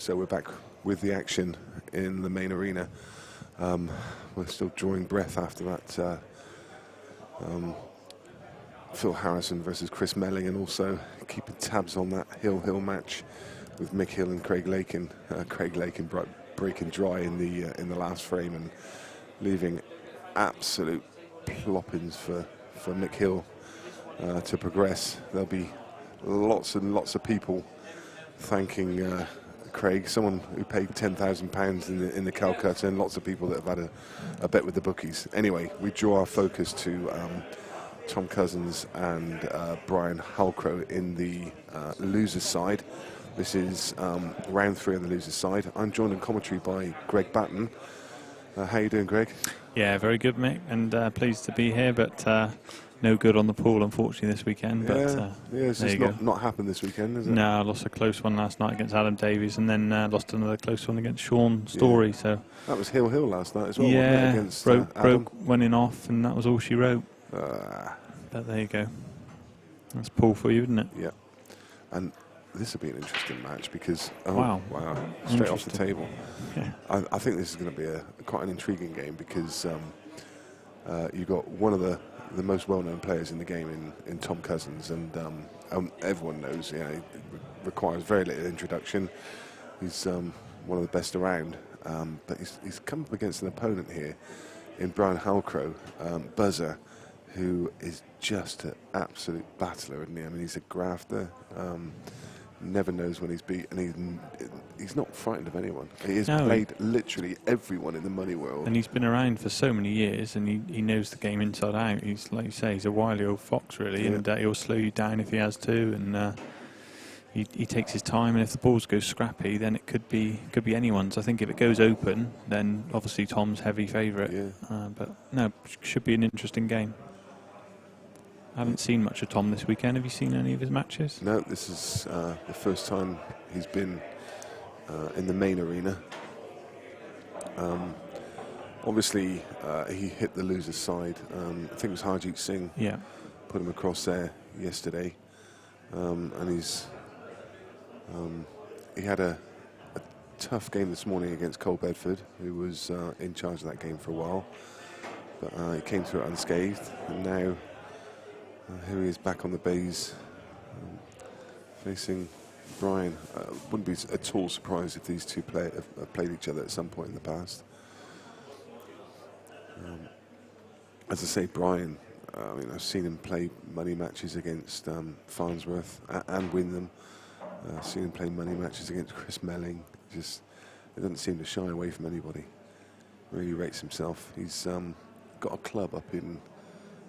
So we're back with the action in the main arena. We're still drawing breath after that Phil Harrison versus Chris Melling, and also keeping tabs on that Hill match with Mick Hill and Craig Lakin. Craig Lakin breaking dry in the last frame and leaving absolute ploppings for Mick Hill to progress. There'll be lots and lots of people thanking Craig, someone who paid £10,000 in the Calcutta, and lots of people that have had a bet with the bookies. Anyway, we draw our focus to Tom Cousins and Brian Halcrow in the losers side. This is round 3 on the losers side. I'm joined in commentary by Greg Batten. How you doing, Greg? Yeah, very good, Mick, and pleased to be here, but no good on the pool, unfortunately, this weekend. Yeah, it's just not happened this weekend, is it? No, I lost a close one last night against Adam Davies, and then lost another close one against Sean Story. Yeah. So that was Hill last night as well, yeah, wasn't it? broke winning off, and that was all she wrote. But there you go. That's pool for you, isn't it? Yeah. And this will be an interesting match because wow, straight off the table. Yeah. I think this is going to be quite an intriguing game because you've got one of the most well-known players in the game in Tom Cousins, and everyone knows, he requires very little introduction. He's one of the best around, but he's come up against an opponent here in Brian Halcrow, buzzer, who is just an absolute battler, isn't he? I mean, he's a grafter. Never knows when he's beat, and he's not frightened of anyone. He has played literally everyone in the money world. And he's been around for so many years, and he knows the game inside out. He's, like you say, he's a wily old fox, really, and he'll slow you down if he has to, and he takes his time, and if the balls go scrappy, then it could be anyone's. I think if it goes open, then obviously Tom's heavy favourite. Yeah. But no, should be an interesting game. I haven't seen much of Tom this weekend. Have you seen any of his matches? No, this is the first time he's been in the main arena. Obviously, he hit the loser's side. I think it was Harjeet Singh. Yeah. Put him across there yesterday, and he had a tough game this morning against Cole Bedford, who was in charge of that game for a while. But he came through it unscathed, and now. Here he is back on the bays, facing Brian. Wouldn't be at all surprised if these two have played each other at some point in the past. As I say, Brian, I've seen him play money matches against Farnsworth and win them. Seen him play money matches against Chris Melling. Just, it doesn't seem to shy away from anybody. Really rates himself. He's got a club up in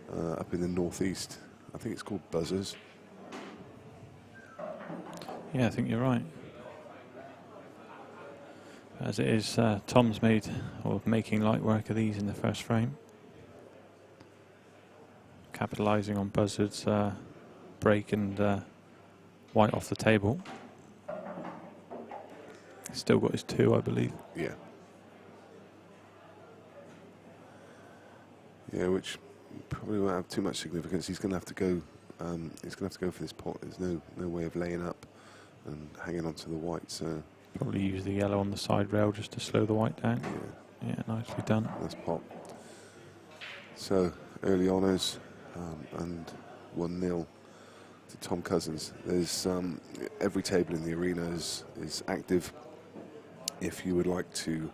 the northeast. I think it's called Buzzers. Yeah, I think you're right. As it is, Tom's making light work of these in the first frame. Capitalising on Buzzard's break and white off the table. Still got his 2, I believe. Yeah. Yeah, which probably won't have too much significance. He's going to have to go. He's going to have to go for this pot. There's no way of laying up and hanging onto the white. So probably use the yellow on the side rail just to slow the white down. Yeah, nicely done. Nice pot. So early honours and 1-0 to Tom Cousins. There's every table in the arena is active. If you would like to,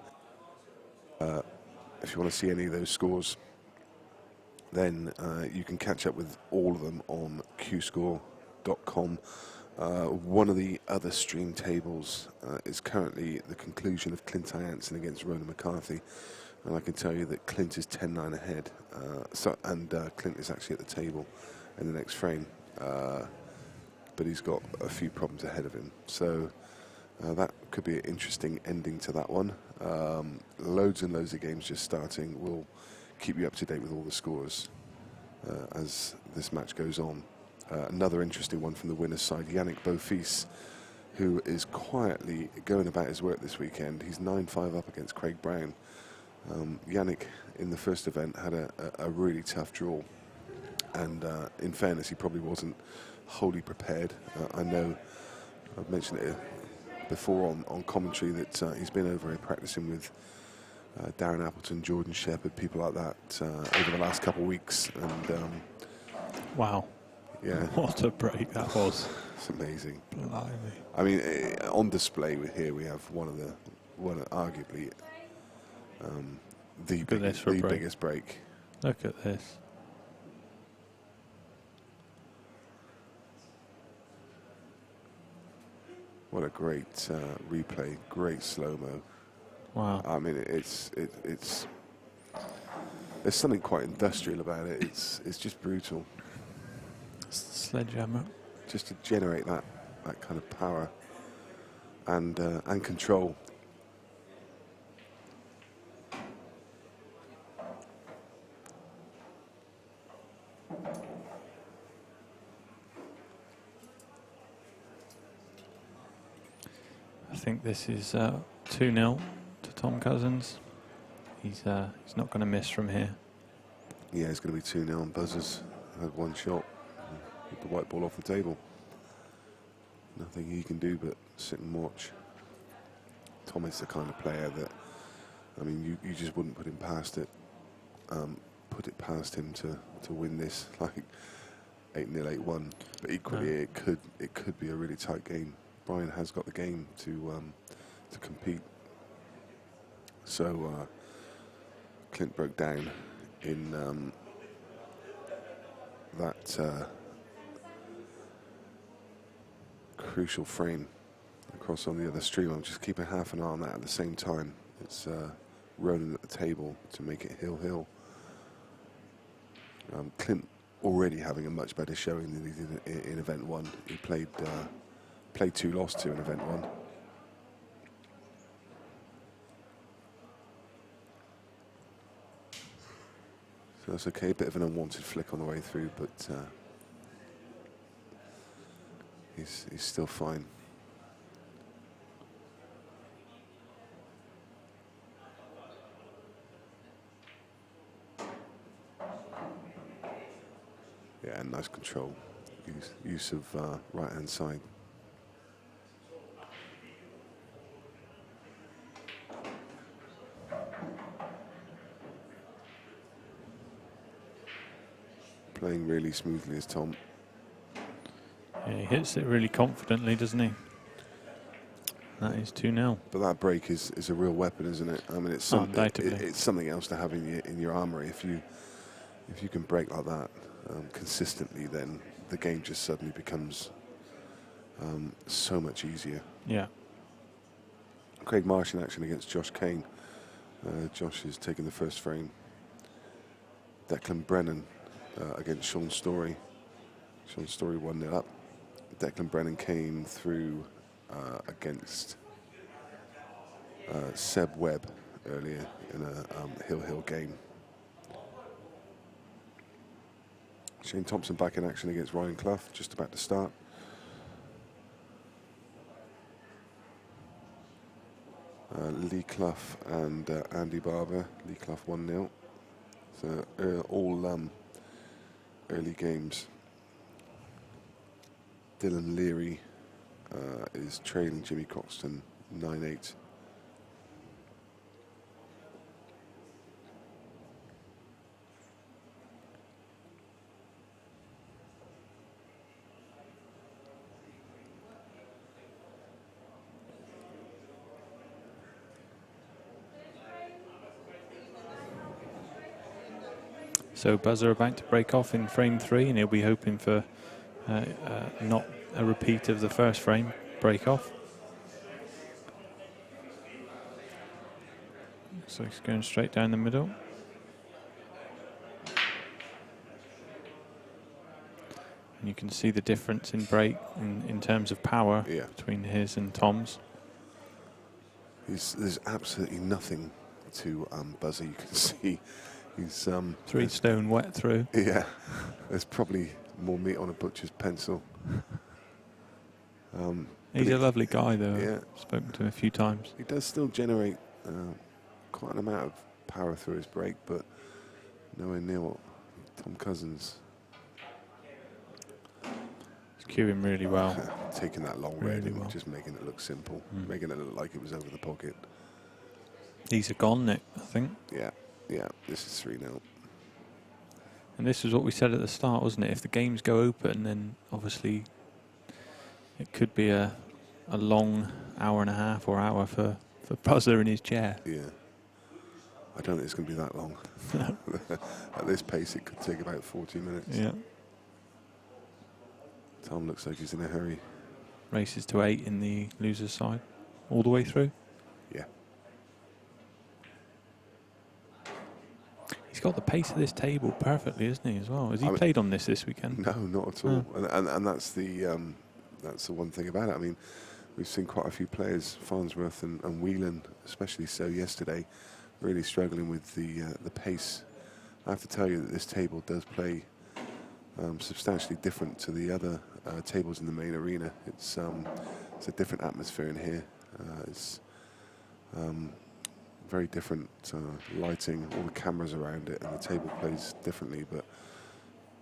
if you want to see any of those scores, then you can catch up with all of them on qscore.com. One of the other stream tables is currently the conclusion of Clint Jansen against Ronan McCarthy, and I can tell you that Clint is 10-9 ahead, and Clint is actually at the table in the next frame, but he's got a few problems ahead of him, so that could be an interesting ending to that one. Loads and loads of games just starting. We'll keep you up to date with all the scores as this match goes on. Another interesting one from the winner's side, Yannick Beaufils, who is quietly going about his work this weekend. He's 9-5 up against Craig Brown. Yannick, in the first event, had a really tough draw, and in fairness, he probably wasn't wholly prepared. I know I've mentioned it before on commentary that he's been over here practicing with Darren Appleton, Jordan Shepherd, people like that over the last couple of weeks. And wow. Yeah. What a break that was. It's amazing. Blimey. I mean, on display here we have arguably the biggest break. Look at this. What a great replay, great slow-mo. Wow. I mean, it's there's something quite industrial about it. It's just brutal. It's the sledgehammer. Just to generate that kind of power and control. I think this is 2-0 to Tom Cousins. He's not going to miss from here. Yeah, it's going to be 2-0 and Buzzers had one shot with the white ball off the table. Nothing he can do but sit and watch. Tom is the kind of player that, I mean, you just wouldn't put him past it. Put it past him to win this, like 8-0, 8-1. But equally, no. it could be a really tight game. Brian has got the game to compete. So Clint broke down in that crucial frame across on the other stream. I'm just keeping half an eye on that at the same time. It's Ronan at the table to make it hill. Clint already having a much better showing than he did in event 1. He played 2, lost 2 in event 1. So that's okay, a bit of an unwanted flick on the way through, but he's still fine. Yeah, nice control. Use of right hand side. Playing really smoothly as Tom. Yeah, he hits it really confidently, doesn't he? That is 2-0. But that break is a real weapon, isn't it? I mean, it's something else to have in your armory. If you can break like that consistently, then the game just suddenly becomes so much easier. Yeah. Craig Marsh in action against Josh Kane. Josh is taking the first frame. Declan Brennan against Sean Story. Sean Story 1-0 up. Declan Brennan came through against Seb Webb earlier in a Hill game. Shane Thompson back in action against Ryan Clough, just about to start. Lee Clough and Andy Barber. Lee Clough 1-0. So all early games. Dylan Leary is trailing Jimmy Croxton 9-8. So Buzzer about to break off in frame 3, and he'll be hoping for not a repeat of the first frame break off. So he's going straight down the middle. And you can see the difference in break in terms of power between his and Tom's. There's absolutely nothing to Buzzer. You can see he's 3 stone wet through. Yeah, there's probably more meat on a butcher's pencil. He's a lovely guy, though. Yeah. I've spoken to him a few times. He does still generate quite an amount of power through his break, but nowhere near what Tom Cousins. He's Queuing really well. Taking that long Really red and well. just making it look simple, making it look like it was over the pocket. These are gone, Nick, I think. Yeah, this is 3-0. And this was what we said at the start, wasn't it? If the games go open, then obviously it could be a long hour and a half or hour for Buzzer in his chair. Yeah. I don't think it's going to be that long. At this pace, it could take about 40 minutes. Yeah. Tom looks like he's in a hurry. Races to 8 in the loser's side, all the way through. Yeah. He's got the pace of this table perfectly, isn't he, as well? Has he played on this weekend? No, not at all. And that's the one thing about it. I mean, we've seen quite a few players, Farnsworth and Whelan, especially so yesterday, really struggling with the pace. I have to tell you that this table does play substantially different to the other tables in the main arena. It's a different atmosphere in here. It's very different lighting, all the cameras around it, and the table plays differently. But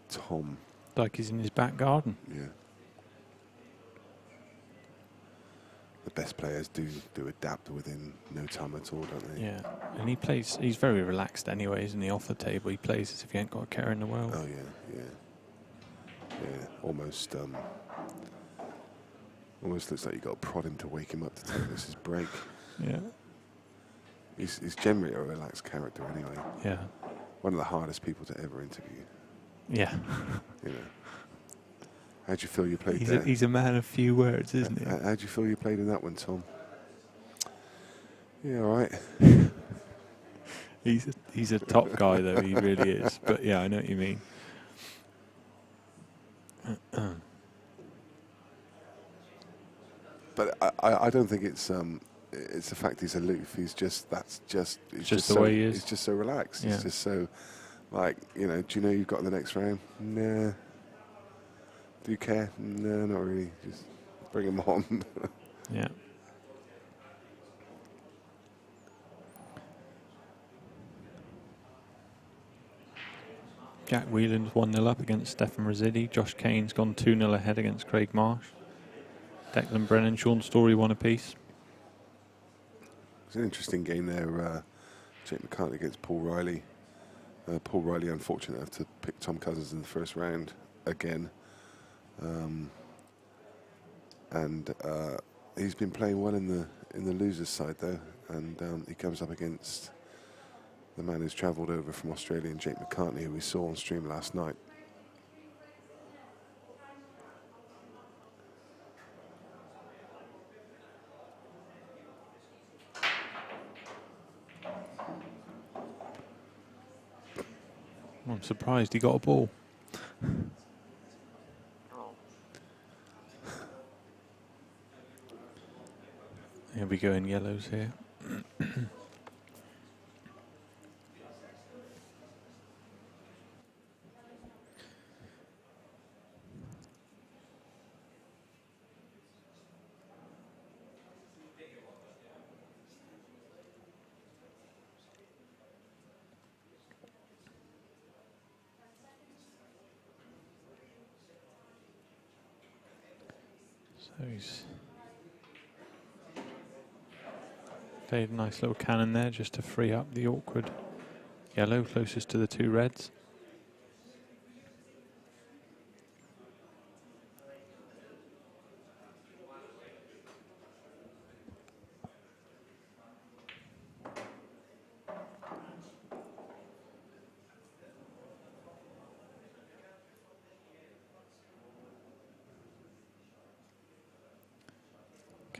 Tom, like he's in his back garden. Yeah. The best players do adapt within no time at all, don't they? Yeah, and he's very relaxed anyway, isn't he? Off the table, he plays as if he ain't got a care in the world. Oh yeah. Almost looks like you got to prod him to wake him up to take this his break. Yeah. He's generally a relaxed character anyway. Yeah. One of the hardest people to ever interview. Yeah. You know. How'd you feel you played He's there? He's a man of few words, isn't he? How'd you feel you played in that one, Tom? Yeah, all right. He's a top guy, though. He really is. But yeah, I know what you mean. But I don't think it's the fact he's aloof. He's just it's just the so, way he is. He's just so relaxed. Yeah. He's just so like, you know. Do you know you've got in the next round? Nah. Do you care? No, not really. Just bring him on. Yeah. Jack Whelan's 1-0 up against Stefan Rosidi. Josh Kane's gone 2-0 ahead against Craig Marsh. Declan Brennan, Sean Story 1 apiece. It's an interesting game there. Jake McCartney against Paul Riley. Paul Riley, unfortunate enough to pick Tom Cousins in the first round again. And he's been playing well in the losers' side though, and he comes up against the man who's travelled over from Australia, Jake McCartney, who we saw on stream last night. I'm surprised he got a ball. Here we go in yellows here. So he's played a nice little cannon there just to free up the awkward yellow closest to the two reds.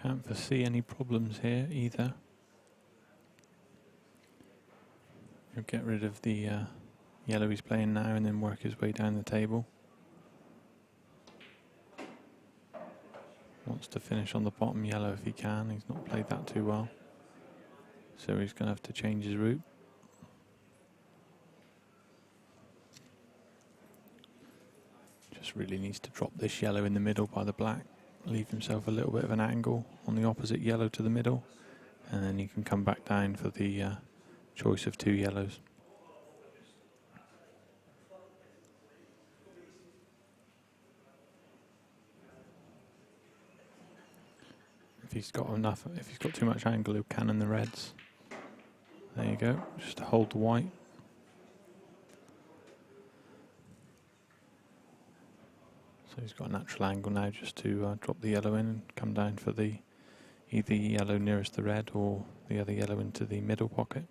Can't foresee any problems here either. He'll get rid of the yellow he's playing now and then work his way down the table. Wants to finish on the bottom yellow if he can. He's not played that too well. So he's going to have to change his route. Just really needs to drop this yellow in the middle by the black. Leave himself a little bit of an angle on the opposite yellow to the middle, and then he can come back down for the choice of two yellows. If he's got enough, if he's got too much angle, he'll cannon the reds. There you go, just to hold the white. So he's got a natural angle now just to drop the yellow in and come down for the either yellow nearest the red or the other yellow into the middle pocket.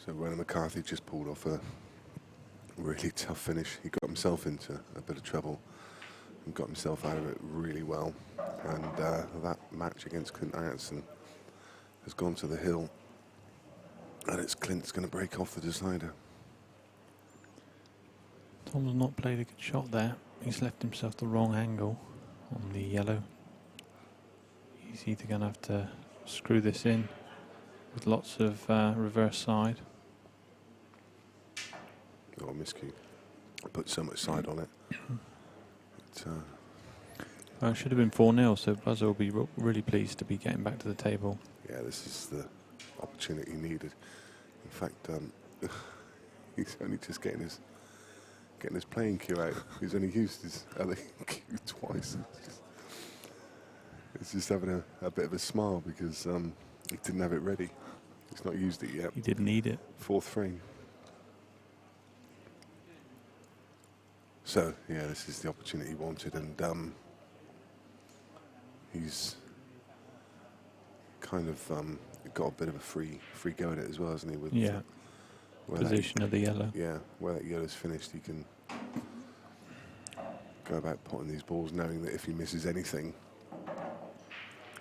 So Ronan McCarthy just pulled off a really tough finish. He got himself into a bit of trouble and got himself out of it really well. And that match against Clint Anderson has gone to the hill. And it's Clint's going to break off the decider. Tom's not played a good shot there. He's left himself the wrong angle on the yellow. He's either going to have to screw this in with lots of reverse side. Oh, miscue. I put so much side on it. Well, it should have been 4-0, so Buzzer will be really pleased to be getting back to the table. Yeah, this is the opportunity he needed. In fact, he's only just getting his playing cue out. He's only used his other cue twice. He's just having a bit of a smile because he didn't have it ready. He's not used it yet. He didn't need it. 4th frame. So, yeah, this is the opportunity he wanted, and he's kind of got a bit of a free go at it as well, hasn't he? With Position of the yellow. Yeah, where that yellow's finished, he can go about potting these balls, knowing that if he misses anything,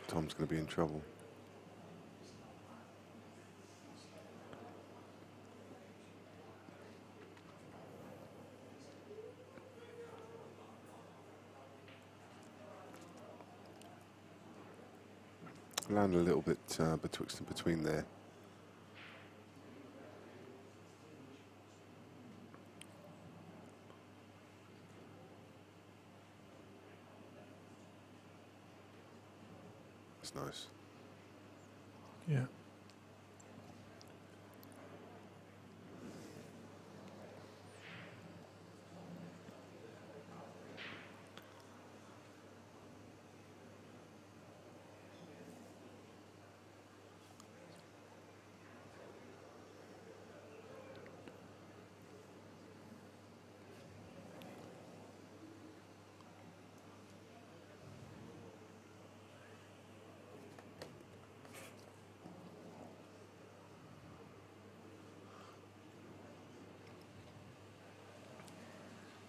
Tom's going to be in trouble. Land a little bit betwixt and between there. That's nice. Yeah.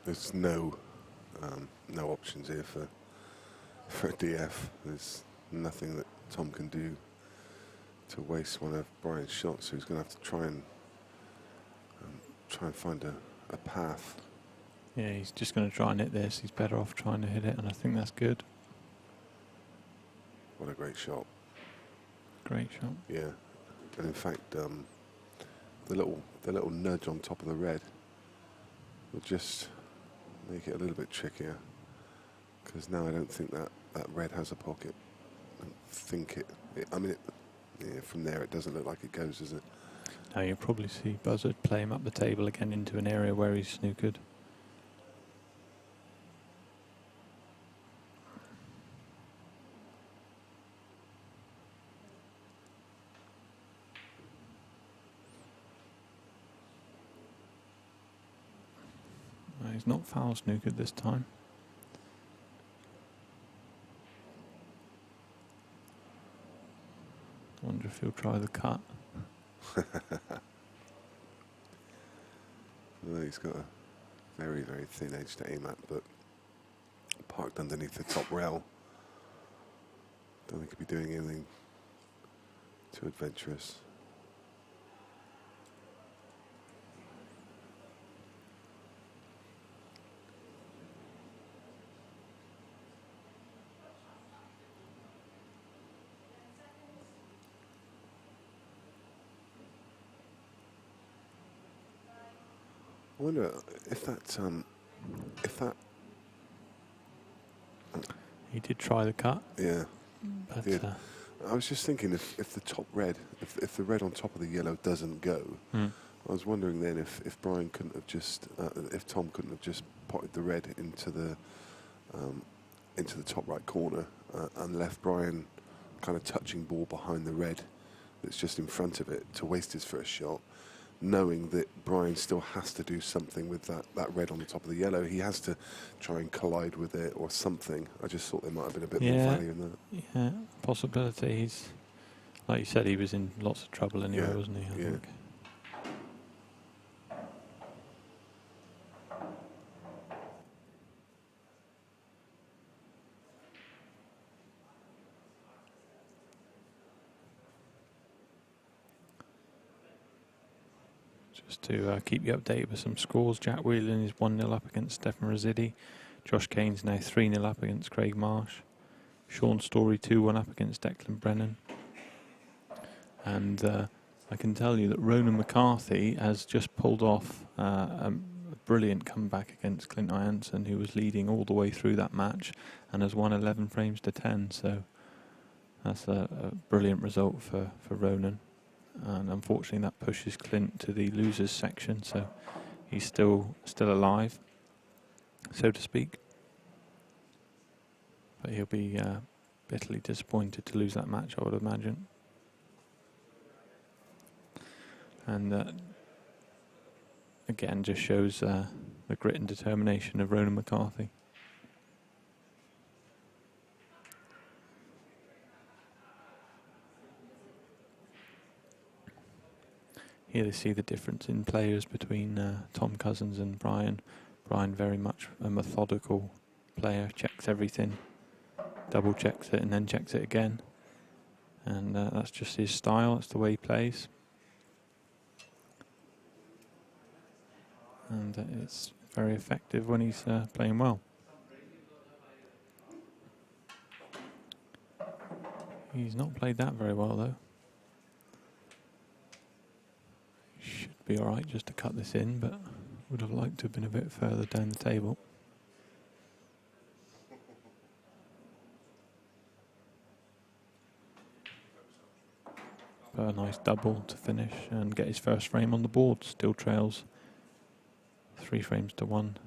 There's no options here for a DF. There's nothing that Tom can do to waste one of Brian's shots, so he's going to have to try and find a path. Yeah, he's just going to try and hit this. He's better off trying to hit it, and I think that's good. What a great shot. Great shot. Yeah, and in fact, the little nudge on top of the red will just make it a little bit trickier, because now I don't think that red has a pocket. I don't think yeah, from there it doesn't look like it goes, does it? Now you'll probably see Buzzard play him up the table again into an area where he's snookered. He's not foul snookered this time. if he'll try the cut. Well, he's got a very, very thin edge to aim at, but parked underneath the top rail. Don't think he'll be doing anything too adventurous. I wonder if that He did try the cut, yeah. but Did. I was just thinking if the top red, if the red on top of the yellow doesn't go, I was wondering then if Brian couldn't have just, if Tom couldn't have just potted the red into the top right corner and left Brian kind of touching ball behind the red that's just in front of it to waste his first shot, knowing that Brian still has to do something with that red on the top of the yellow. He has to try and collide with it or something. I just thought there might have been a bit more value in that. Yeah, possibility. He's, like you said, he was in lots of trouble anyway, wasn't he? I think. Just to keep you updated with some scores, Jack Whelan is 1-0 up against Stefan Rosidi. Josh Kane's now 3-0 up against Craig Marsh. Sean Story 2-1 up against Declan Brennan. And I can tell you that Ronan McCarthy has just pulled off a brilliant comeback against Clint Ianson, who was leading all the way through that match and has won 11 frames to 10. So that's a brilliant result for Ronan. And unfortunately that pushes Clint to the losers section, so he's still alive, so to speak. But he'll be bitterly disappointed to lose that match, I would imagine. And again, just shows the grit and determination of Ronan McCarthy. Here they see the difference in players between Tom Cousins and Brian. Brian very much a methodical player, checks everything, double checks it and then checks it again. And that's just his style, that's the way he plays. And it's very effective when he's playing well. He's not played that very well though. Should be alright just to cut this in, but would have liked to have been a bit further down the table. But a nice double to finish and get his first frame on the board. Still trails 3 frames to 1.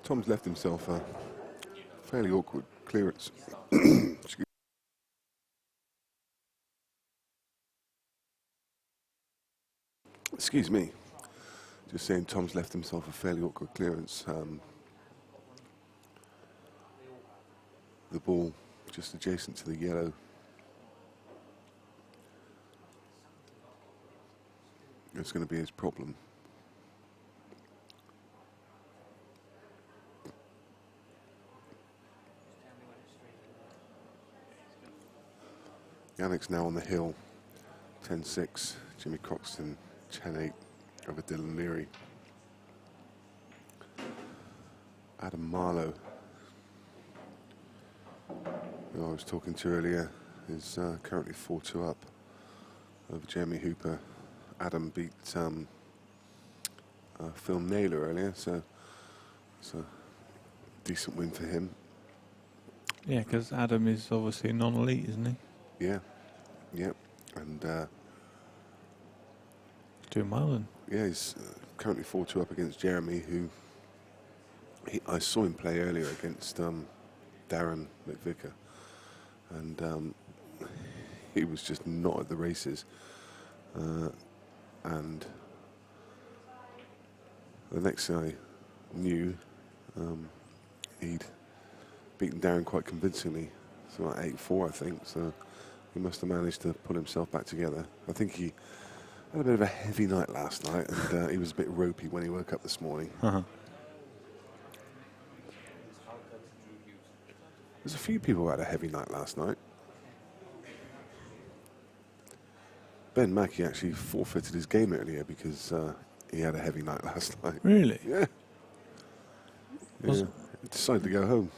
Tom's left himself a fairly awkward clearance. Excuse me. Just saying, Tom's left himself a fairly awkward clearance. The ball just adjacent to the yellow. It's going to be his problem. Yannick's now on the hill. 10-6. Jimmy Croxton, 10-8 over Dylan Leary. Adam Marlowe, who I was talking to earlier, is currently 4-2 up over Jeremy Hooper. Adam beat Phil Naylor earlier, so it's a decent win for him. Yeah, because Adam is obviously a non-elite, isn't he? Yeah, yeah, and doing well then. yeah, he's currently 4-2 up against Jeremy, who I saw him play earlier against Darren McVicker, and he was just not at the races. And the next thing I knew, he'd beaten Darren quite convincingly, so like 8-4, I think. So he must have managed to pull himself back together. I think he had a bit of a heavy night last night, and he was a bit ropey when he woke up this morning. There's a few people who had a heavy night last night. Ben Mackey actually forfeited his game earlier because he had a heavy night last night. Really? Yeah. Yeah. He decided to go home.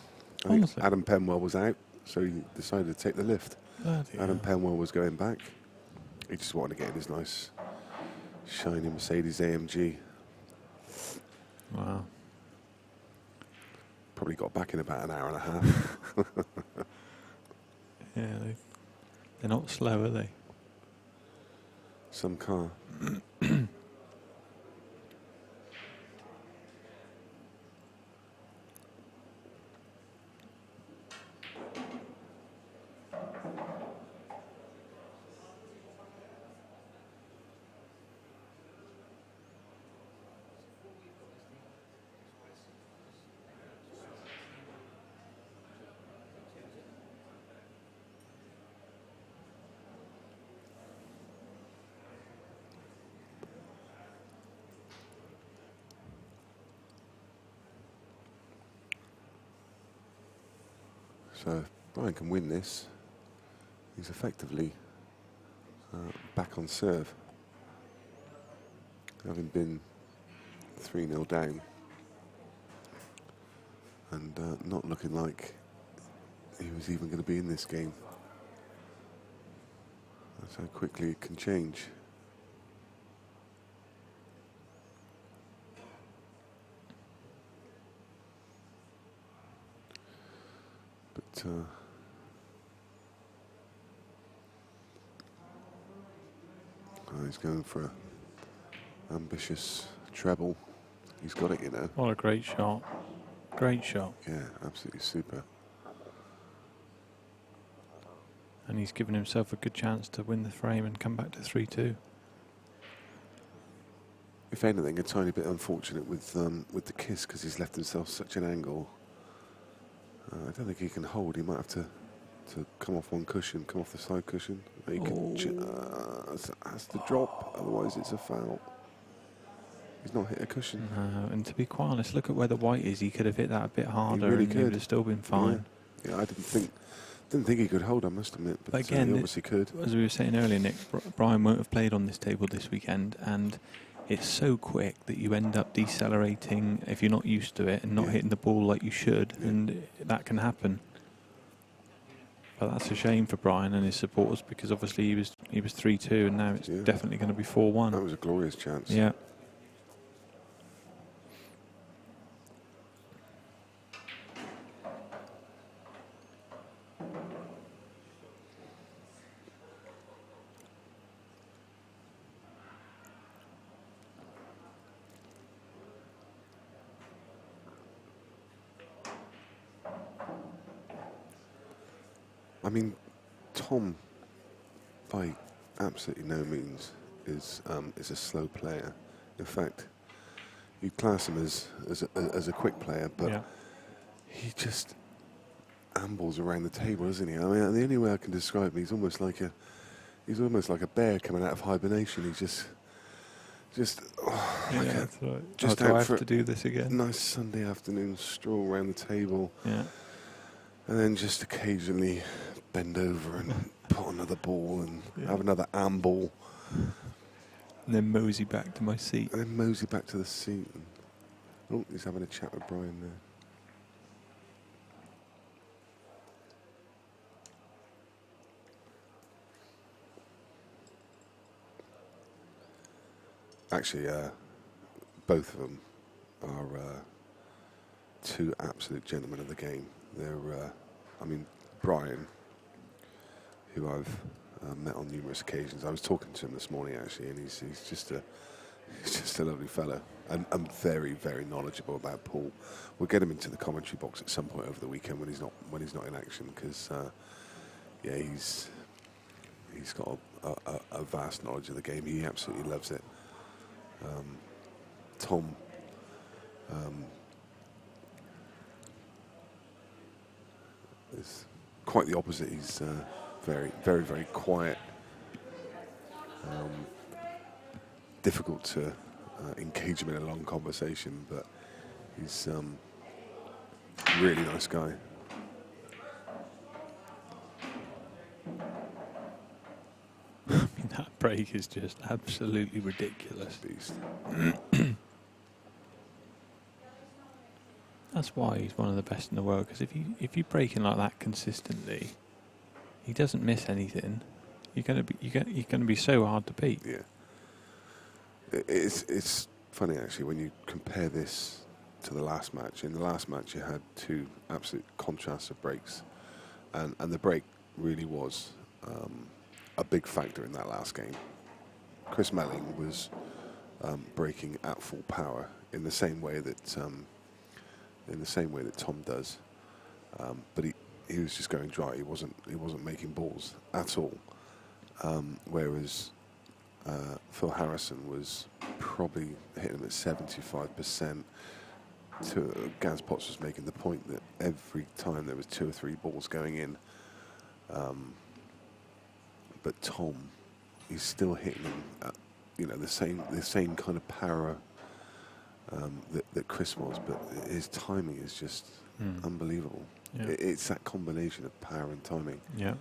I think Adam Penwell was out, so he decided to take the lift. Adam Penwell was going back. He just wanted to get in his nice, shiny Mercedes AMG. Wow. Probably got back in about an hour and a half. Yeah, they're not slow, are they? Some car. So if Brian can win this, he's effectively back on serve, having been 3-0 down and not looking like he was even going to be in this game. That's how quickly it can change. But he's going for an ambitious treble. He's got it, you know. What a great shot. Great shot. Yeah, absolutely super. And he's given himself a good chance to win the frame and come back to 3-2. If anything, a tiny bit unfortunate with the kiss because he's left himself such an angle. I don't think he can hold. He might have to come off one cushion, come off the side cushion. He has to drop, otherwise it's a foul. He's not hit a cushion. No, and to be quite honest, look at where the white is. He could have hit that a bit harder, really and he would have still been fine. Yeah, I didn't think he could hold, I must admit, but again, he obviously could. As we were saying earlier, Nick, Brian won't have played on this table this weekend, and it's so quick that you end up decelerating if you're not used to it and not hitting the ball like you should, and that can happen. But that's a shame for Brian and his supporters, because obviously he was 3-2, and now it's definitely going to be 4-1. That was a glorious chance. Yeah. I mean, Tom, by absolutely no means, is a slow player. In fact, you class him as a quick player, but Yeah. he just ambles around the table, doesn't he? I mean, the only way I can describe him, he's almost like a bear coming out of hibernation. He's just Yeah, like that's right. just do I out have for to do this a again? nice Sunday afternoon stroll around the table, Yeah. and then just occasionally bend over and put another ball and Yeah. have another amble, And then mosey back to my seat. and then mosey back to the seat. And, oh, he's having a chat with Brian there. Actually, both of them are two absolute gentlemen of the game. They're, I mean, Brian, who I've met on numerous occasions. I was talking to him this morning actually, and he's just a lovely fellow, and very, very knowledgeable about Paul. We'll get him into the commentary box at some point over the weekend when he's not in action, because yeah, he's got a vast knowledge of the game. He absolutely loves it. Tom, is quite the opposite. He's very, very, very quiet. Difficult to engage him in a long conversation, but he's a really nice guy. I mean, that break is just absolutely ridiculous. Beast. That's why he's one of the best in the world. Because if you break in like that consistently, he doesn't miss anything. You're gonna be so hard to beat. Yeah. It's funny actually when you compare this to the last match. In the last match, you had two absolute contrasts of breaks, and the break really was a big factor in that last game. Chris Melling was breaking at full power in the same way that Tom does, but he was just going dry. He wasn't making balls at all. Whereas Phil Harrison was probably hitting him at 75%. Gaz Potts was making the point that every time there was 2 or 3 balls going in, but Tom, he's still hitting them at, the same kind of power that Chris was, but his timing is just unbelievable. Yeah. It's that combination of power and timing. Yeah.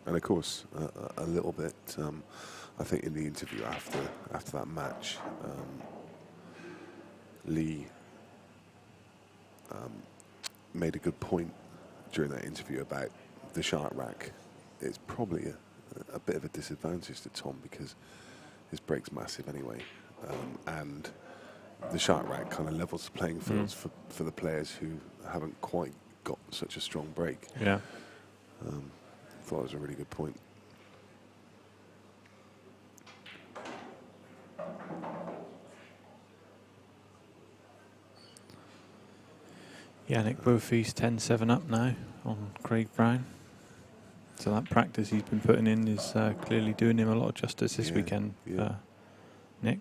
And of course, a little bit, I think in the interview after that match, Lee made a good point during that interview about the shark rack. It's probably a bit of a disadvantage to Tom because his break's massive anyway, and the shark rack kind of levels the playing fields for the players who haven't quite got such a strong break. Yeah. Thought it was a really good point. Yannick Bofi's 10-7 up now on Craig Brown. So that practice he's been putting in is clearly doing him a lot of justice this weekend. Yeah. Nick.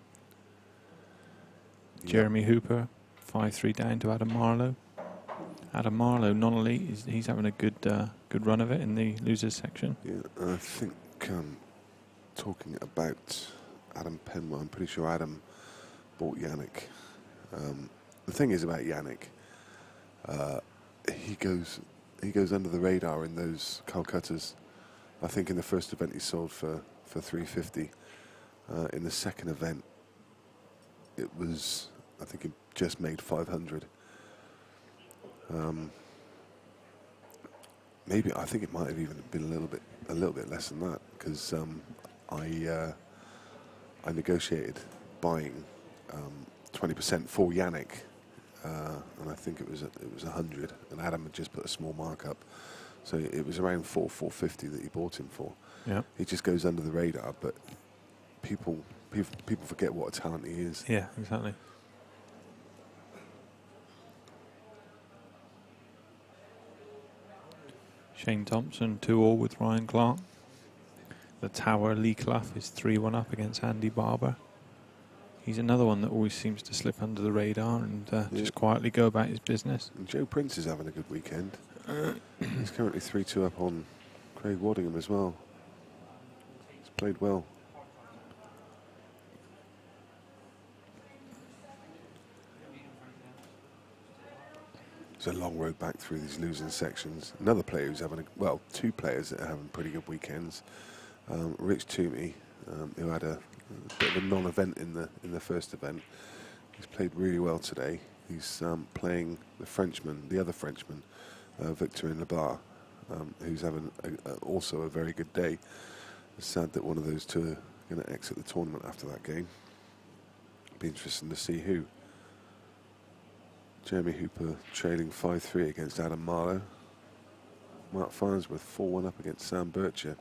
Yeah. Jeremy Hooper, 5-3 down to Adam Marlowe. Adam Marlowe, non-elite, he's having a good run of it in the losers section. Yeah, I think talking about Adam Penwell, I'm pretty sure Adam bought Yannick. The thing is about Yannick, he goes under the radar in those Calcuttas. I think in the first event he sold for 350. In the second event, it was, I think he just made 500. Maybe I think it might have even been a little bit less than that, because I negotiated buying 20% for Yannick, and I think it was 100, and Adam had just put a small markup, so it was around 450 that he bought him for. Yeah. He just goes under the radar, but people forget what a talent he is. Yeah, exactly. Shane Thompson 2-2 with Ryan Clark. The Tower, Lee Clough is 3-1 up against Andy Barber. He's another one that always seems to slip under the radar and just quietly go about his business. And Joe Prince is having a good weekend. He's currently 3-2 up on Craig Waddingham as well. He's played well. It's a long road back through these losing sections. Another player who's having two players that are having pretty good weekends. Rich Toomey, who had a bit of a non-event in the first event. He's played really well today. He's playing the other Frenchman, Victor Labar, who's having also a very good day. It's sad that one of those two are going to exit the tournament after that game. Be interesting to see who. Jeremy Hooper trailing 5-3 against Adam Marlowe. Mark Farnsworth 4-1 up against Sam Bircher.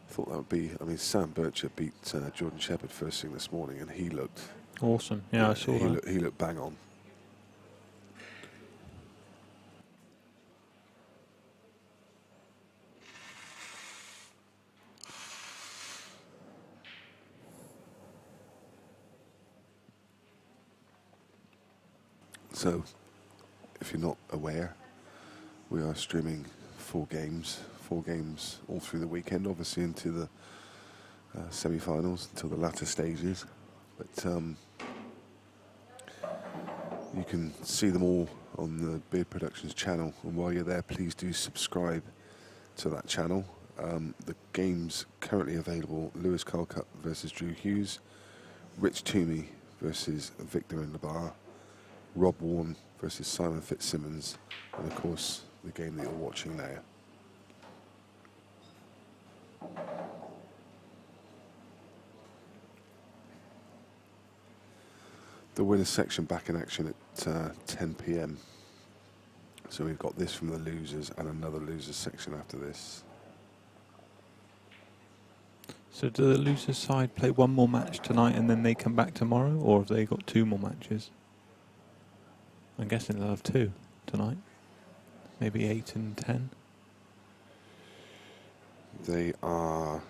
Thought that would be. I mean, Sam Bircher beat Jordan Shepherd first thing this morning, and he looked awesome. Yeah, I saw that. He looked bang on. So, if you're not aware, we are streaming 4 games all through the weekend, obviously into the semi-finals, until the latter stages. But you can see them all on the Beard Productions channel, and while you're there, please do subscribe to that channel. The games currently available: Lewis Colcutt versus Drew Hughes, Rich Toomey versus Victor Labar, Rob Warren versus Simon Fitzsimmons, and of course the game that you're watching now. The winners section back in action at 10 p.m. So we've got this from the losers and another losers section after this. So do the losers side play one more match tonight and then they come back tomorrow, or have they got 2 more matches? I'm guessing they'll have 2 tonight. Maybe 8 and 10. They are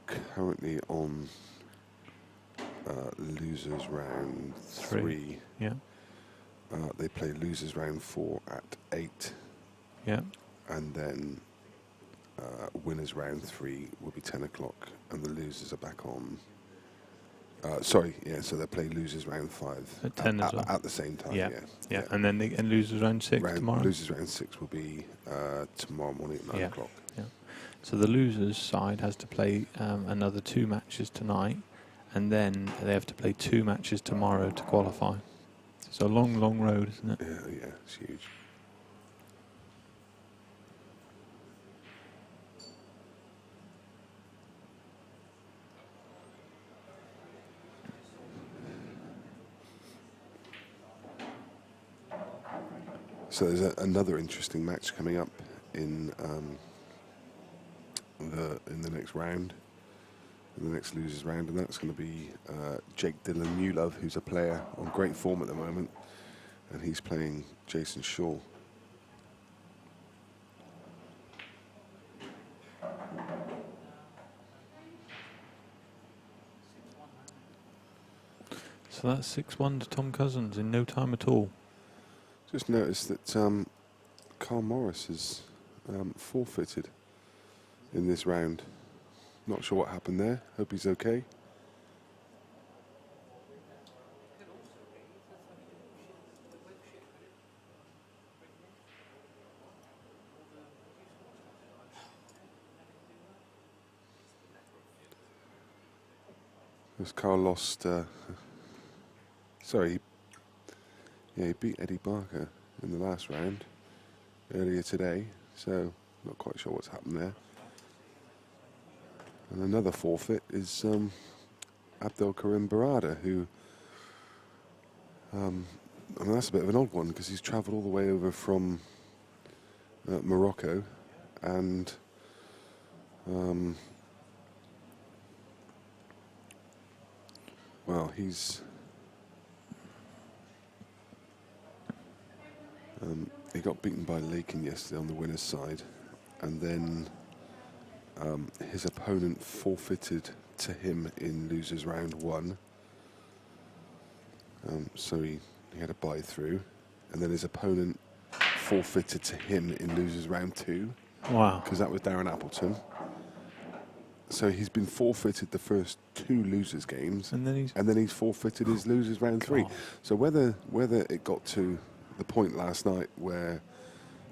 currently on losers round 3. Yeah. They play losers round 4 at 8. Yeah. And then winners round 3 will be 10 o'clock, and the losers are back on. So they play losers round 5 at 10 as well. At the same time. Yeah. And then and losers round 6 tomorrow. Losers round 6 will be tomorrow morning at 9 o'clock. Yeah. So the losers side has to play another 2 matches tonight, and then they have to play 2 matches tomorrow to qualify. It's a long, long road, isn't it? Yeah, it's huge. So there's another interesting match coming up in the next round, in the next losers round, and that's going to be Jake Dylan Newlove, who's a player on great form at the moment, and he's playing Jason Shaw. So that's 6-1 to Tom Cousins in no time at all. Just noticed that Carl Morris has forfeited in this round. Not sure what happened there. Hope he's okay. Because Carl lost. He beat Eddie Barker in the last round earlier today, so not quite sure what's happened there. And another forfeit is Abdel Karim Barada, who, that's a bit of an odd one because he's travelled all the way over from Morocco, and he got beaten by Lakin yesterday on the winner's side, and then his opponent forfeited to him in losers round 1. So he had a bye through, and then his opponent forfeited to him in losers round 2. Wow. Because that was Darren Appleton. So he's been forfeited the first 2 losers games, And then he's forfeited his losers round 3. God. So whether it got to the point last night where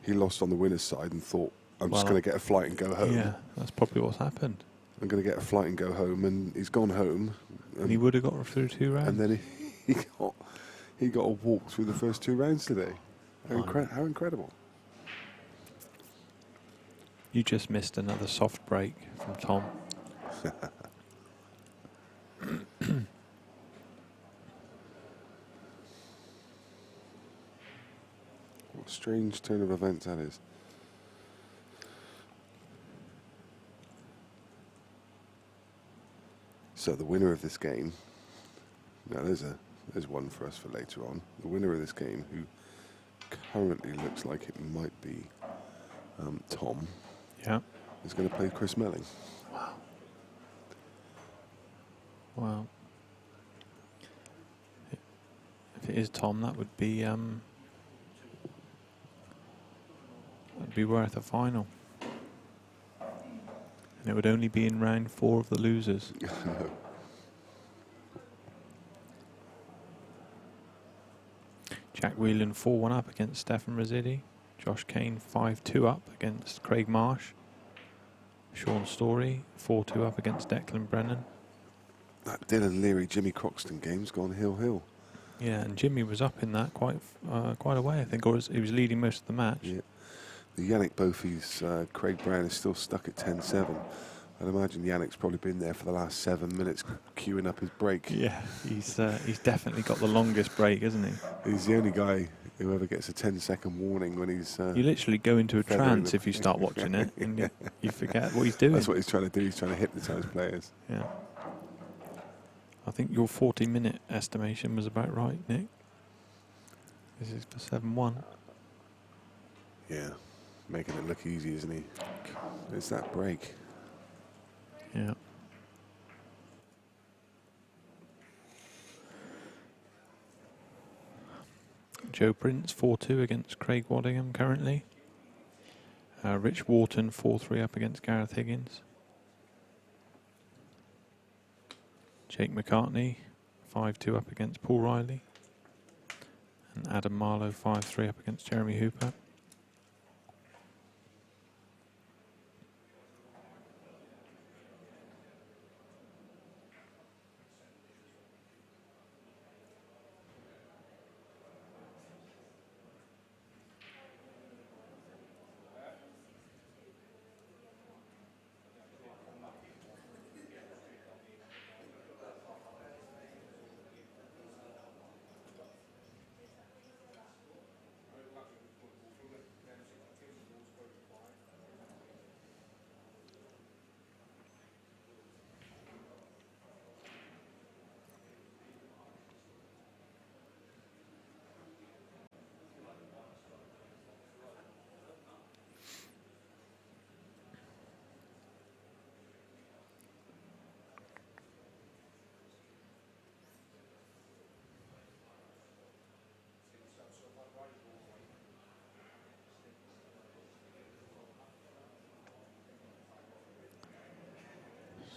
he lost on the winner's side and thought, I'm just going to get a flight and go home. Yeah, that's probably what's happened. I'm going to get a flight and go home, and he's gone home. And he would have got through 2 rounds. And then he got a walk through the first 2 rounds today. How incredible. You just missed another soft break from Tom. What a strange turn of events that is. So the winner of this game, now there's one for us for later on. The winner of this game, who currently looks like it might be Tom, Yeah. is going to play Chris Melling. Wow. Wow. If it is Tom, that would be worth a final. And it would only be in round 4 of the losers. Jack Whelan 4-1 up against Stefan Rosidi. Josh Kane 5-2 up against Craig Marsh. Sean Story 4-2 up against Declan Brennan. That Dylan Leary, Jimmy Croxton game's gone hill. Yeah, and Jimmy was up in that quite a way, I think, or he was leading most of the match. Yeah. The Yannick Bofi's Craig Brown is still stuck at 10-7. I'd imagine Yannick's probably been there for the last 7 minutes queuing up his break. Yeah, he's definitely got the longest break, isn't he? He's the only guy who ever gets a 10-second warning when he's... you literally go into a trance if you start watching it, and you forget what he's doing. That's what he's trying to do. He's trying to hypnotise players. Yeah. I think your 40-minute estimation was about right, Nick. This is for 7-1. Yeah, making it look easy, isn't he? It's that break. Yeah. Joe Prince 4-2 against Craig Waddingham currently. Rich Wharton 4-3 up against Gareth Higgins. Jake McCartney 5-2 up against Paul Riley. And Adam Marlowe 5-3 up against Jeremy Hooper.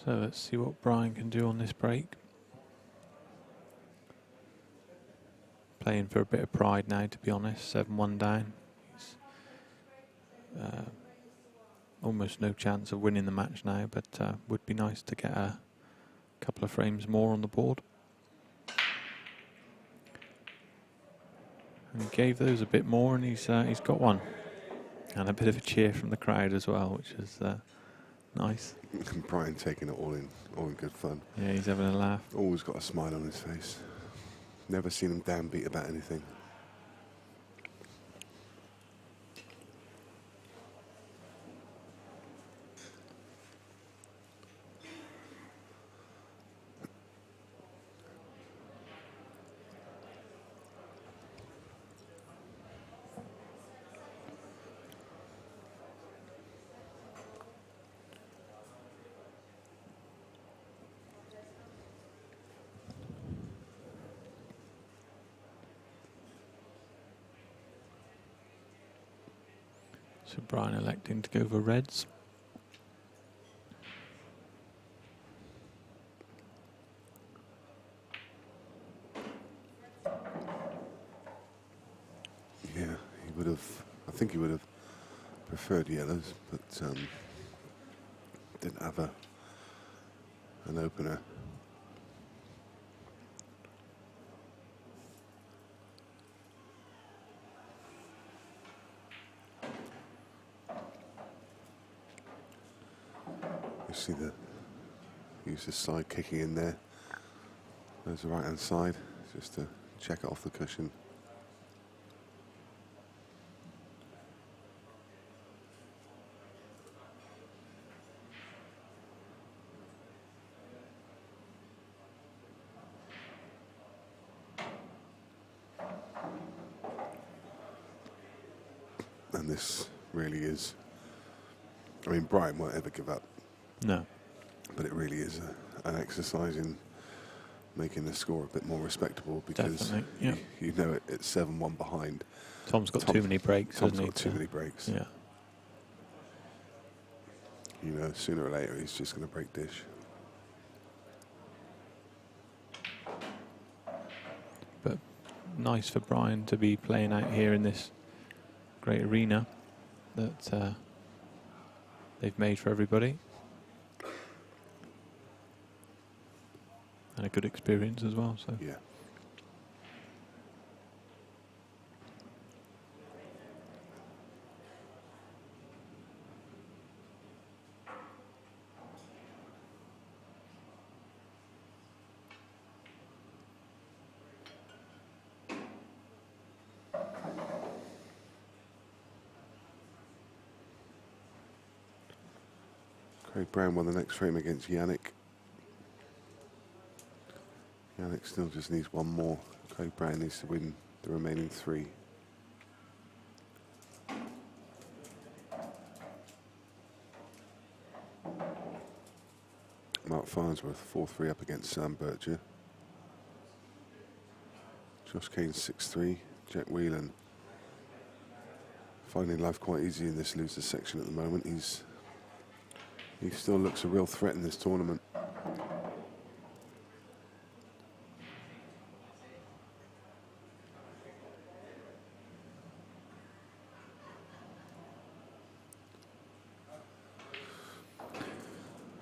So let's see what Brian can do on this break. Playing for a bit of pride now, to be honest. 7-1 down. He's almost no chance of winning the match now, but would be nice to get a couple of frames more on the board. And he gave those a bit more, and he's got one. And a bit of a cheer from the crowd as well, which is nice. Brian taking it all in good fun. Yeah, he's having a laugh. Always got a smile on his face. Never seen him downbeat about anything. So Brian electing to go for reds. Yeah, he would have. I think he would have preferred yellows, but didn't have an opener. You see use the side kicking in there. There's the right hand side, just to check it off the cushion. And this really is, I mean, Brian won't ever give up. No. But it really is an exercise in making the score a bit more respectable, because you know it's 7-1 behind. Tom's got too many breaks, Tom's hasn't he? got too many breaks. Yeah. You know, sooner or later he's just going to break dish. But nice for Brian to be playing out here in this great arena that they've made for everybody. And a good experience as well. So yeah. Craig Brown won the next frame against Yannick. Yannick still just needs one more. Craig Brown needs to win the remaining 3. Mark Farnsworth 4-3 up against Sam Berger. Josh Kane 6-3. Jack Whelan finding life quite easy in this loser section at the moment. He still looks a real threat in this tournament.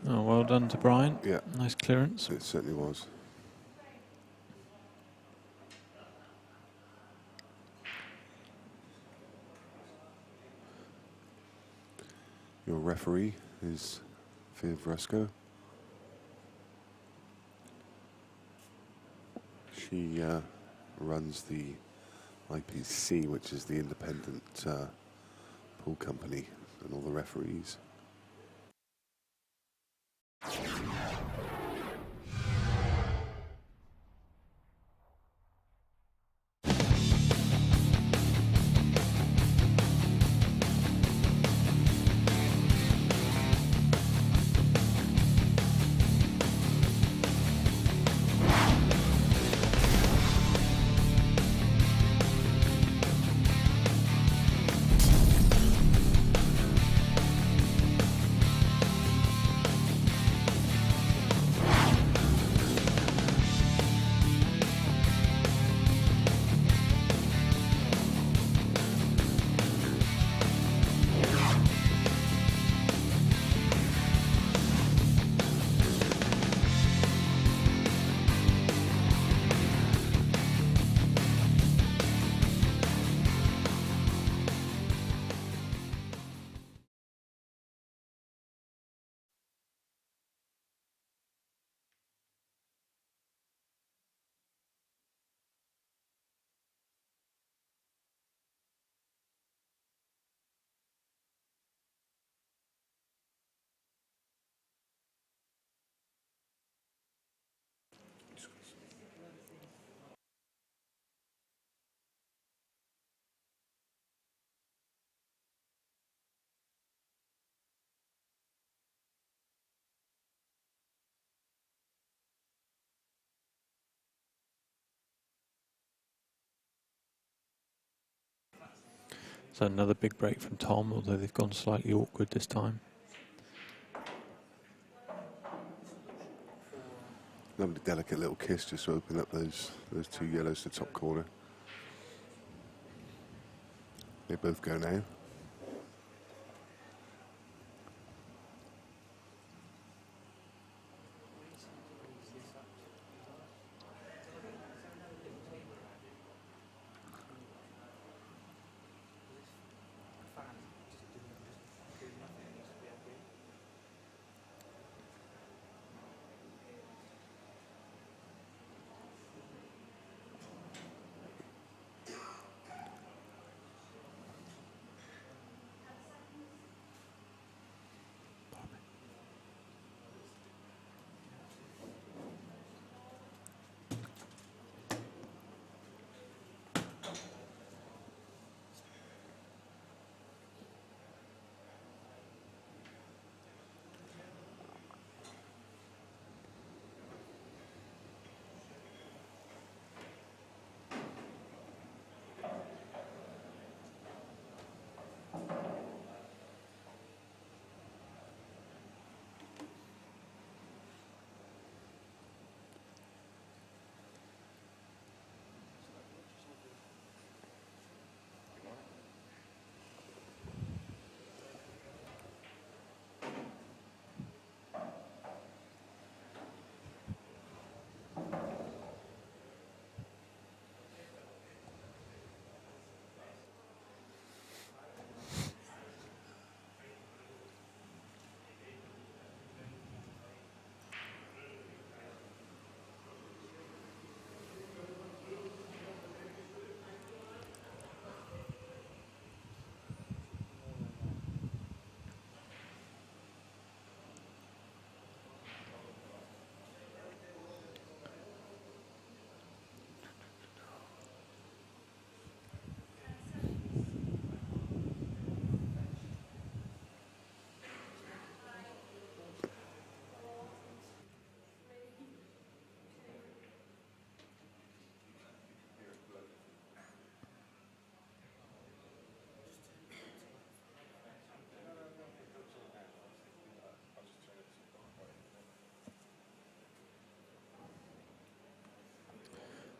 Oh, well done to Brian. Yeah. Nice clearance. It certainly was. Your referee is Viv Rusco. She runs the IPC, which is the independent pool company, and all the referees. So another big break from Tom, although they've gone slightly awkward this time. Lovely delicate little kiss just to open up those two yellows to top corner. They both go now.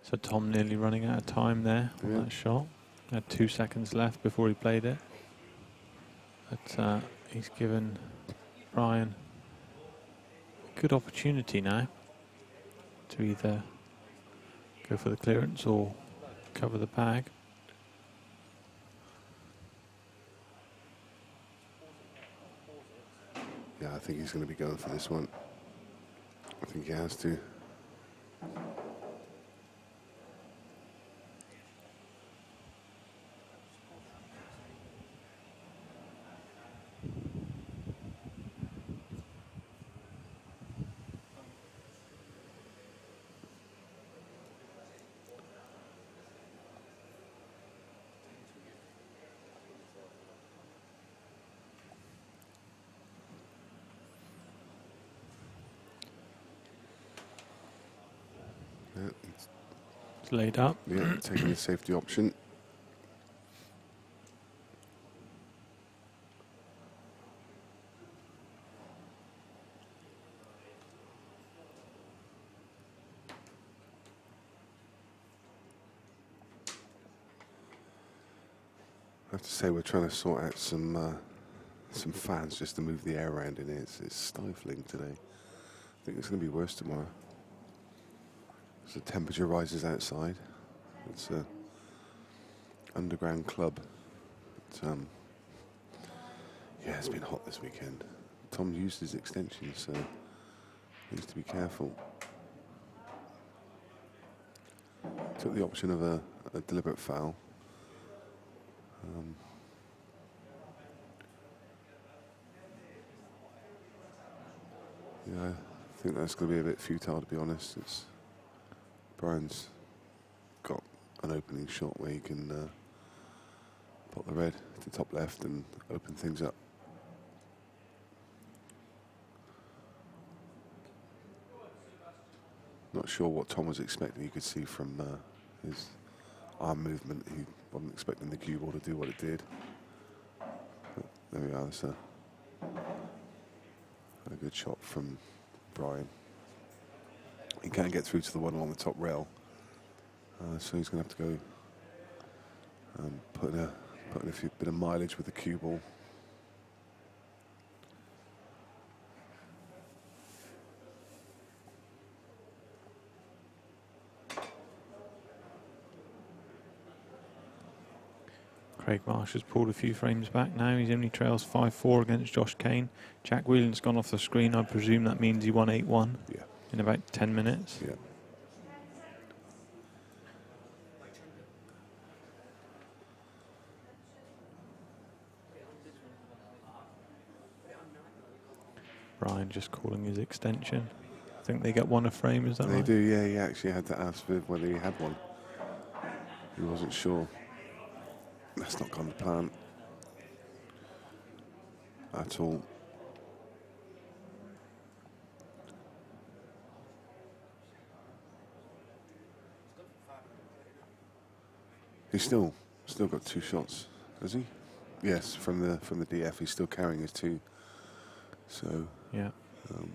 So Tom nearly running out of time there on that shot. Had 2 seconds left before he played it. But he's given Ryan a good opportunity now to either go for the clearance or cover the bag. Yeah, I think he's going to be going for this one. I think he has to. It's laid up. Yeah, taking the safety option. I have to say we're trying to sort out some fans just to move the air around in here. It's stifling today. I think it's going to be worse tomorrow. As the temperature rises outside, it's a underground club. But, yeah, it's been hot this weekend. Tom used his extension, so he needs to be careful. Took the option of a deliberate foul. Yeah, I think that's going to be a bit futile, to be honest. Brian's got an opening shot where he can pop the red to top left and open things up. Not sure what Tom was expecting. You could see from his arm movement. He wasn't expecting the cue ball to do what it did. But there we are. That's a good shot from Brian. He can't get through to the one along the top rail, so he's going to have to go put in a bit of mileage with the cue ball. Craig Marsh has pulled a few frames back now. He only trails 5-4 against Josh Kane. Jack Whelan's gone off the screen. I presume that means he won 8-1 in about 10 minutes. Yeah. Brian just calling his extension. I think they get one a frame, is that right? They do, yeah. He actually had to ask Viv whether he had one. He wasn't sure. That's not gone to plan at all. He's still got 2 shots, has he? Yes, from the DF. He's still carrying his 2. So yeah,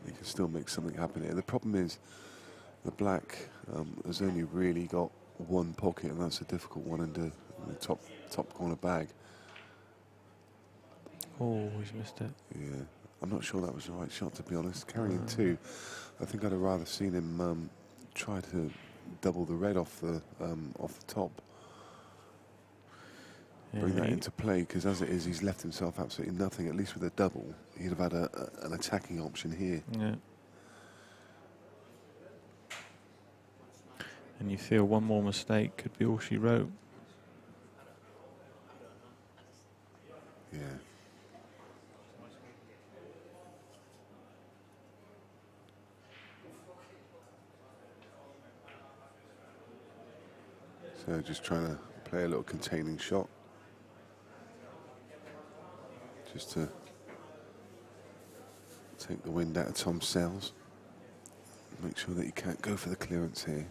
he can still make something happen here. The problem is the black has only really got one pocket, and that's a difficult one in the top corner bag. Oh, he's missed it. Yeah, I'm not sure that was the right shot, to be honest. Carrying 2, I think I'd have rather seen him try to double the red off the top. Yeah, Bring that into play, because as it is, he's left himself absolutely nothing. At least with a double, he'd have had an attacking option here. Yeah. And you feel one more mistake could be all she wrote. Yeah. So just trying to play a little containing shot. Just to take the wind out of Tom's sails. Make sure that he can't go for the clearance here.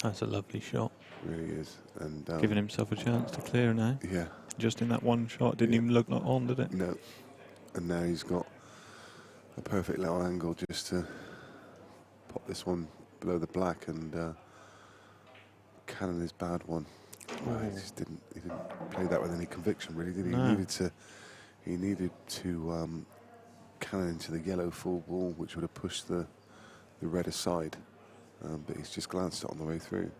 That's a lovely shot. Really is. And giving himself a chance to clear now. Yeah. Just in that one shot, didn't even look like on, did it? No. And now he's got a perfect little angle just to pop this one below the black, and cannon his bad one. Well, he just didn't play that with any conviction, really, did he? No. He needed to cannon into the yellow full ball, which would have pushed the red aside. But he's just glanced it on the way through.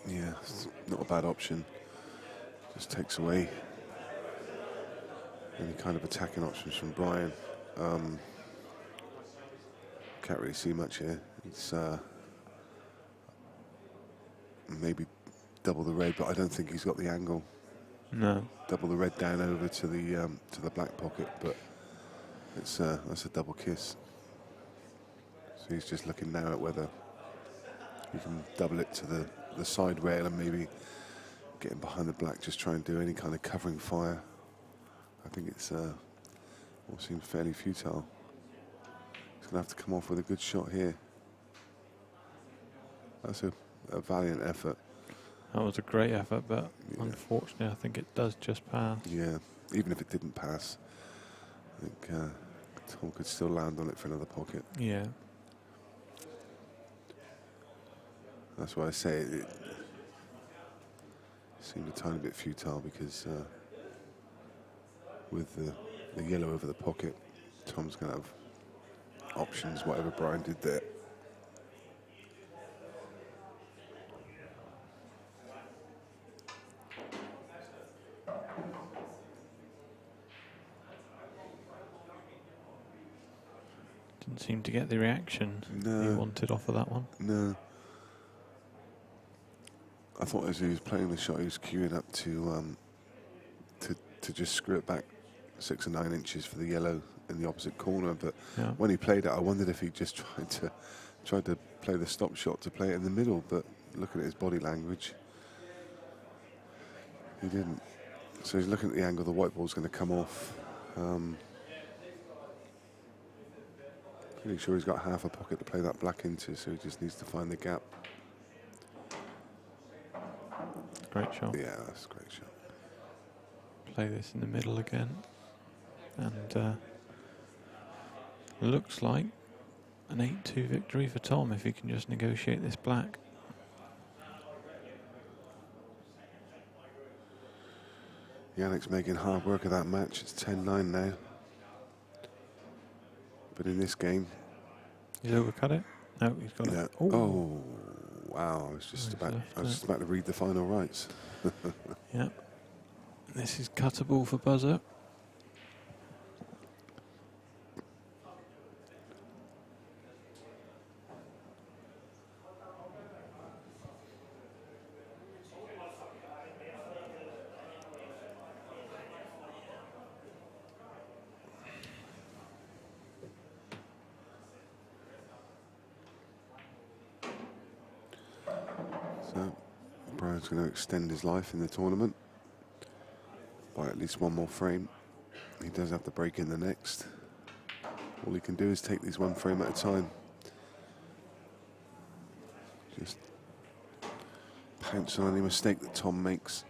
Yeah, it's not a bad option. Just takes away any kind of attacking options from Brian. Can't really see much here. It's maybe double the red, but I don't think he's got the angle. No. Double the red down over to the black pocket, but it's that's a double kiss. So he's just looking now at whether he can double it to the side rail and maybe get him behind the black, just try and do any kind of covering fire. I think it's all seems fairly futile. He's going to have to come off with a good shot here. That's a valiant effort. That was a great effort, but unfortunately I think it does just pass. Yeah, even if it didn't pass, I think Tom could still land on it for another pocket. Yeah. That's why I say it seemed a tiny bit futile, because with the yellow over the pocket, Tom's going to have options, whatever Brian did there. Didn't seem to get the reaction he wanted off of that one. No. I thought as he was playing the shot, he was queuing up to just screw it back 6 or 9 inches for the yellow in the opposite corner. But Yeah. when he played it, I wondered if he just tried to play the stop shot to play it in the middle. But looking at his body language, he didn't. So he's looking at the angle the white ball's going to come off. Pretty sure he's got half a pocket to play that black into, so he just needs to find the gap. Great shot. Yeah, that's a great shot. Play this in the middle again. And looks like an 8-2 victory for Tom if he can just negotiate this black. Yannick's making hard work of that match. It's 10-9 now. But in this game... He's overcut it? No, he's got it. Ooh. Oh, wow. I was just about to read the final rights. Yeah. This is cuttable for buzzer. So, Brian's going to extend his life in the tournament by at least one more frame. He does have to break in the next. All he can do is take these one frame at a time. Just pounce on any mistake that Tom makes.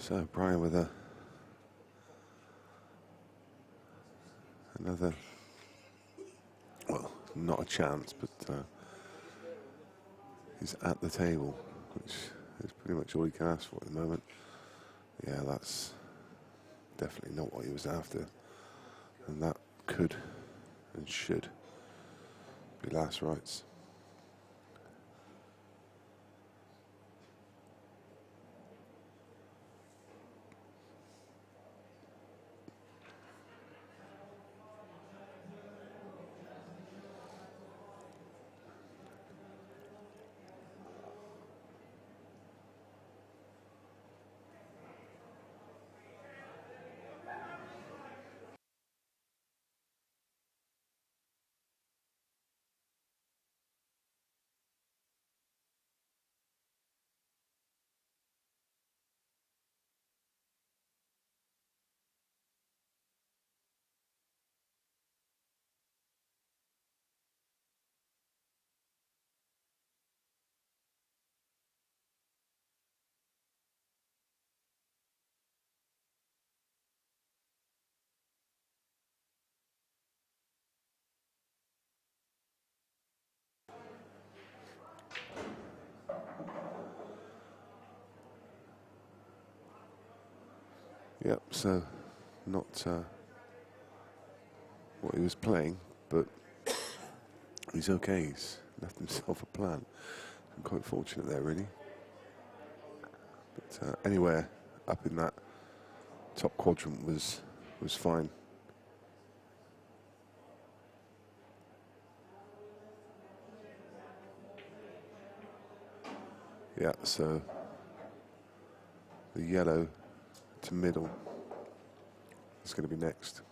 So Brian with another, well, not a chance, but he's at the table, which is pretty much all he can ask for at the moment. Yeah, that's definitely not what he was after, and that could and should be last rights. Yep, so not what he was playing, but he's okay. He's left himself a plan. I'm quite fortunate there, really. But anywhere up in that top quadrant was fine. Yeah, so the yellow to middle is going to be next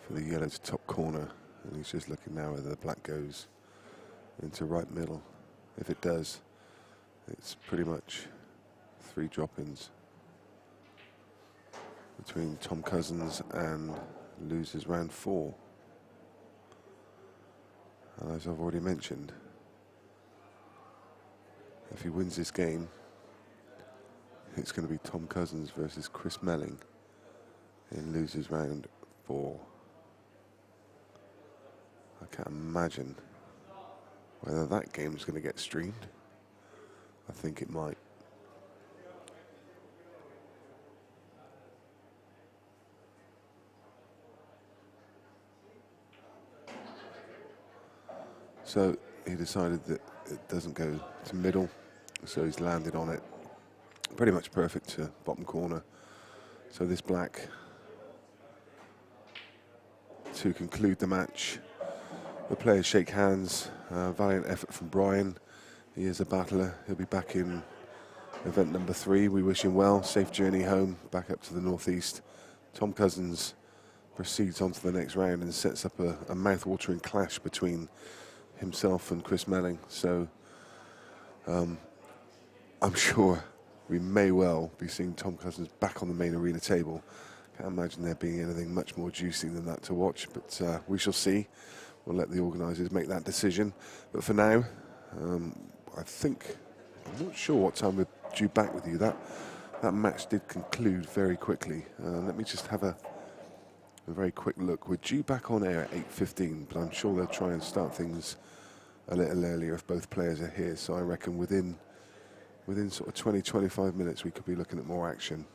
for the yellow to top corner, and he's just looking now whether the black goes into right middle. If it does, it's pretty much 3 drop-ins between Tom Cousins and losers round 4. And as I've already mentioned, if he wins this game, it's going to be Tom Cousins versus Chris Melling in losers round 4. I can't imagine whether that game's going to get streamed. I think it might. So he decided that it doesn't go to middle, so he's landed on it. Pretty much perfect to bottom corner. So this black, to conclude the match, the players shake hands. Valiant effort from Brian. He is a battler. He'll be back in event number 3. We wish him well. Safe journey home, back up to the northeast. Tom Cousins proceeds on to the next round and sets up a mouth-watering clash between himself and Chris Melling. So I'm sure we may well be seeing Tom Cousins back on the main arena table. Can't imagine there being anything much more juicy than that to watch, but we shall see. We'll let the organisers make that decision. But for now, I think, I'm not sure what time we're due back with you. That match did conclude very quickly. Let me just have a very quick look. We're due back on air at 8:15, but I'm sure they'll try and start things a little earlier if both players are here. So I reckon within sort of 20-25 minutes we could be looking at more action.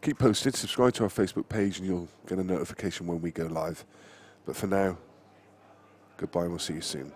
Keep posted, subscribe to our Facebook page, and you'll get a notification when we go live. But for now, goodbye and we'll see you soon.